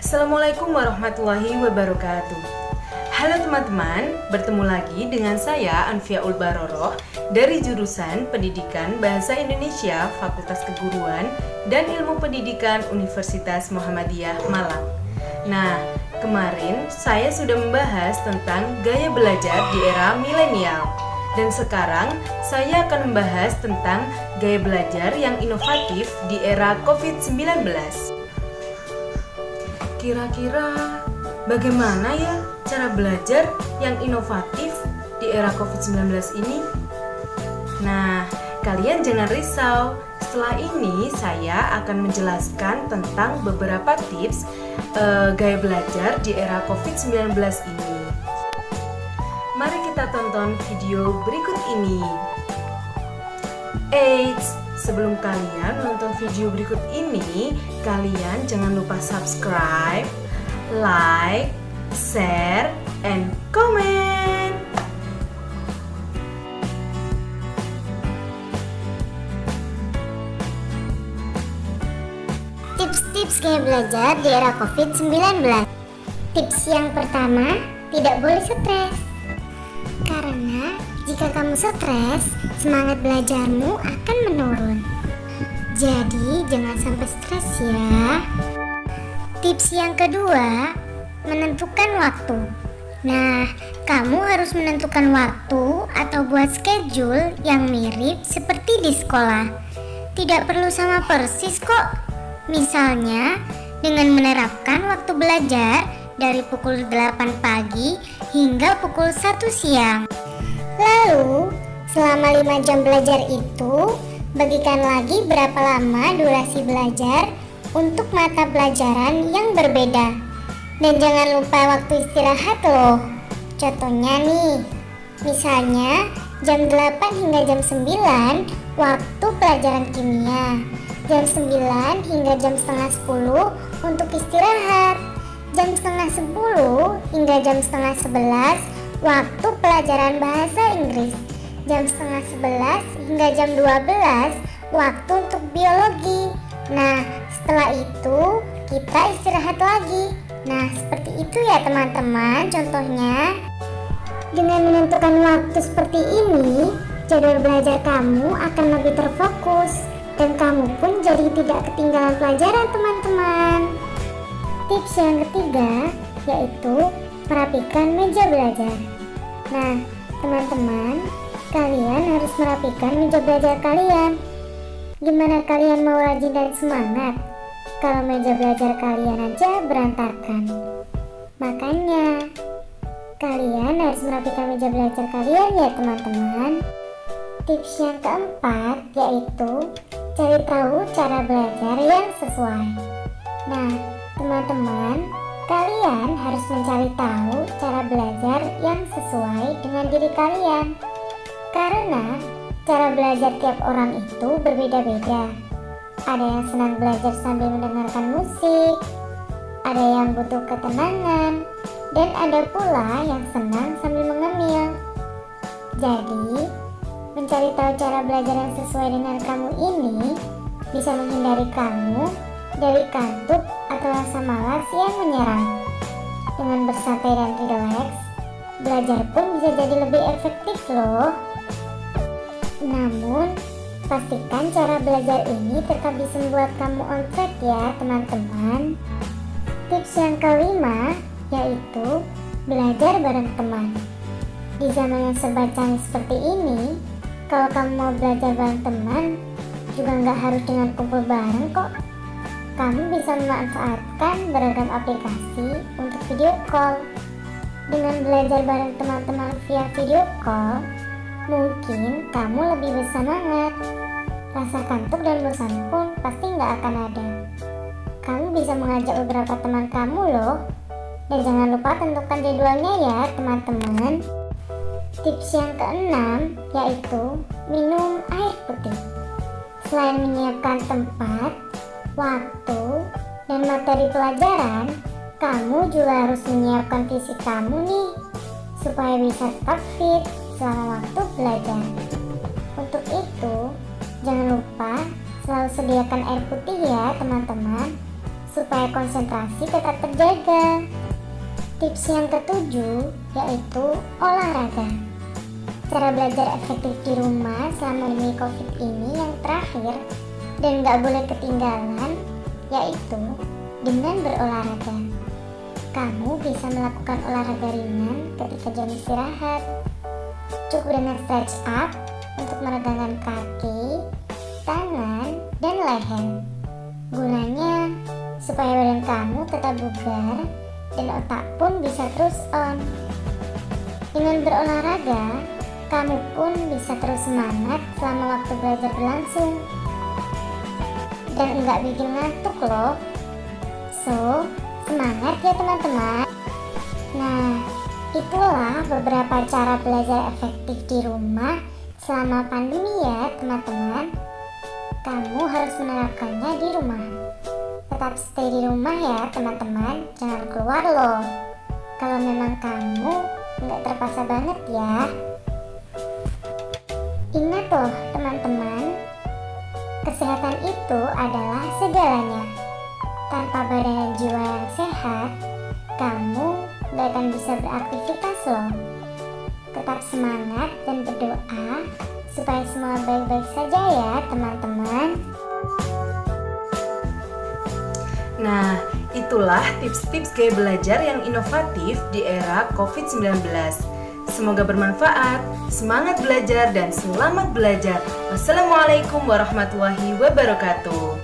Assalamualaikum warahmatullahi wabarakatuh. Halo teman-teman, bertemu lagi dengan saya Anfia Ulbaroroh dari jurusan Pendidikan Bahasa Indonesia Fakultas Keguruan dan Ilmu Pendidikan Universitas Muhammadiyah Malang. Nah, kemarin saya sudah membahas tentang gaya belajar di era milenial. Dan sekarang saya akan membahas tentang gaya belajar yang inovatif di era COVID-19. Kira-kira bagaimana ya cara belajar yang inovatif di era COVID-19 ini? Nah, kalian jangan risau. Setelah ini saya akan menjelaskan tentang beberapa tips gaya belajar di era COVID-19 ini. Mari kita tonton video berikut ini. Eits, sebelum kalian menonton video berikut ini, kalian jangan lupa subscribe, like, share, and comment. Tips-tips gaya belajar di era COVID-19. Tips yang pertama, tidak boleh stres. Karena jika kamu stres, semangat belajarmu akan menurun. Jadi jangan sampai stres ya. Tips yang kedua, menentukan waktu. Nah, kamu harus menentukan waktu atau buat schedule yang mirip seperti di sekolah. Tidak perlu sama persis kok. Misalnya, dengan menerapkan waktu belajar dari pukul 8 pagi hingga pukul 1 siang. Lalu, selama 5 jam belajar itu, bagikan lagi berapa lama durasi belajar untuk mata pelajaran yang berbeda. Dan jangan lupa waktu istirahat loh. Contohnya nih, misalnya jam 8 hingga jam 9 waktu pelajaran kimia, jam 9 hingga jam setengah 10 untuk istirahat, jam setengah 10 hingga jam setengah 11 waktu pelajaran bahasa Inggris, jam setengah 11 hingga jam 12 waktu untuk biologi. Nah, setelah itu kita istirahat lagi. Nah, seperti itu ya teman-teman contohnya. Dengan menentukan waktu seperti ini, jadwal belajar kamu akan lebih terfokus dan kamu pun jadi tidak ketinggalan pelajaran teman-teman. Tips yang ketiga yaitu merapikan meja belajar. Nah, teman-teman, kalian harus merapikan meja belajar kalian. Gimana kalian mau rajin dan semangat kalau meja belajar kalian aja berantakan? Makanya, kalian harus merapikan meja belajar kalian ya teman-teman. Tips yang keempat yaitu cari tahu cara belajar yang sesuai. Nah, teman-teman, kalian harus mencari tahu cara belajar yang sesuai dengan diri kalian. Karena cara belajar tiap orang itu berbeda-beda. Ada yang senang belajar sambil mendengarkan musik, ada yang butuh ketenangan, dan ada pula yang senang sambil mengemil. Jadi, mencari tahu cara belajar yang sesuai dengan kamu ini bisa menghindari kamu dari kantuk atau rasa malas yang menyerang. Dengan bersantai dan rileks, belajar pun bisa jadi lebih efektif loh. Namun, pastikan cara belajar ini tetap bisa membuat kamu on track ya teman-teman. Tips yang kelima yaitu belajar bareng teman. Di zaman yang serba canggih seperti ini, kalau kamu mau belajar bareng teman, juga nggak harus dengan kumpul bareng kok. Kamu bisa memanfaatkan beragam aplikasi untuk video call. Dengan belajar bareng teman-teman via video call, mungkin kamu lebih bersemangat. Rasa kantuk dan bosan pun pasti nggak akan ada. Kamu bisa mengajak beberapa teman kamu loh. Dan jangan lupa tentukan jadwalnya ya teman-teman. Tips yang keenam yaitu minum air putih. Selain menyiapkan tempat, waktu, dan materi pelajaran, kamu juga harus menyiapkan fisik kamu nih, supaya bisa tetap fit selama waktu belajar. Untuk itu, jangan lupa selalu sediakan air putih ya teman-teman, supaya konsentrasi tetap terjaga. Tips yang ketujuh yaitu olahraga. Cara belajar efektif di rumah selama pandemi COVID ini yang terakhir dan gak boleh ketinggalan yaitu dengan berolahraga. Kamu bisa melakukan olahraga ringan ketika jam istirahat. Cukup dengan stretch up untuk meregangkan kaki, tangan, dan leher. Gunanya supaya badan kamu tetap bugar dan otak pun bisa terus on. Dengan berolahraga, kamu pun bisa terus semangat selama waktu belajar berlangsung dan enggak bikin ngantuk loh. So, semangat ya teman-teman. Nah, itulah beberapa cara belajar efektif di rumah selama pandemi ya teman-teman. Kamu harus menerapkannya di rumah. Tetap stay di rumah ya teman-teman, jangan keluar loh. Kalau memang kamu nggak terpaksa banget ya. Ingat loh teman-teman, kesehatan itu adalah segalanya. Tanpa badan dan jiwa yang sehat, kamu gak akan bisa beraktivitas loh. Tetap semangat dan berdoa supaya semua baik-baik saja ya teman-teman. Nah, itulah tips-tips gaya belajar yang inovatif di era COVID-19. Semoga bermanfaat, semangat belajar dan selamat belajar. Wassalamualaikum warahmatullahi wabarakatuh.